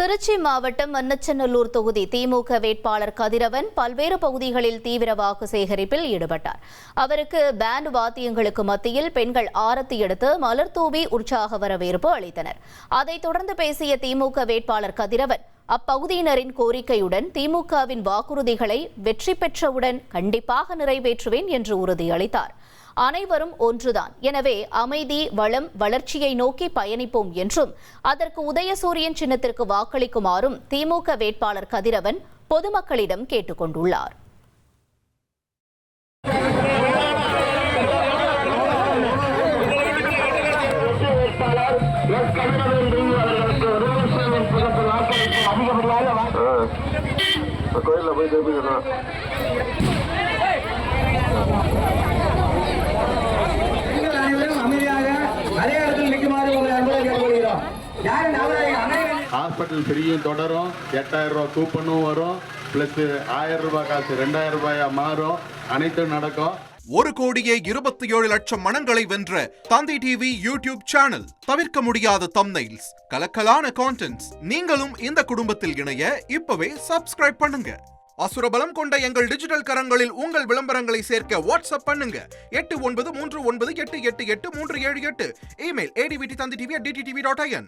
திருச்சி மாவட்டம் மண்ணச்சநல்லூர் தொகுதி திமுக வேட்பாளர் கதிரவன் பல்வேறு பகுதிகளில் தீவிர வாக்கு சேகரிப்பில் ஈடுபட்டார். அவருக்கு பேண்ட் வாத்தியங்களுக்கு மத்தியில் பெண்கள் ஆரத்தி எடுத்து மலர் தூவி உற்சாக வரவேற்பு அளித்தனர். அதைத் தொடர்ந்து பேசிய திமுக வேட்பாளர் கதிரவன் அப்பகுதியினரின் கோரிக்கையுடன் திமுகவின் வாக்குறுதிகளை வெற்றி பெற்றவுடன் கண்டிப்பாக நிறைவேற்றுவேன் என்று உறுதியளித்தார். அனைவரும் ஒன்றுதான், எனவே அமைதி, வளம், வளர்ச்சியை நோக்கி பயணிப்போம் என்றும் அதற்கு உதயசூரியன் சின்னத்திற்கு வாக்களிக்குமாறும் திமுக வேட்பாளர் கதிரவன் பொதுமக்களிடம் கேட்டுக் கொண்டுள்ளார். ஹாஸ்பிட்டல் ஃப்ரீயும் தொடரும், 8000 ரூபாய் கூப்பனும் வரும், பிளஸ் 1000 ரூபாய் காசு 2000 ரூபாயா மாறும், அனைத்தும் நடக்கும். 1,27,00,000 மனங்களை வென்ற தந்தி டிவி யூடியூப் சேனல். தவிர்க்க முடியாத தம்ப்நெயில்ஸ், கலக்கலான கான்டென்ட்ஸ். நீங்களும் இந்த குடும்பத்தில் இணைய இப்பவே சப்ஸ்கிரைப் பண்ணுங்க. அசுரபலம் கொண்ட எங்கள் டிஜிட்டல் கரங்களில் உங்கள் விளம்பரங்களை சேர்க்க வாட்ஸ்அப் பண்ணுங்க. 893988883778. Email advtthanditv@dttv.in.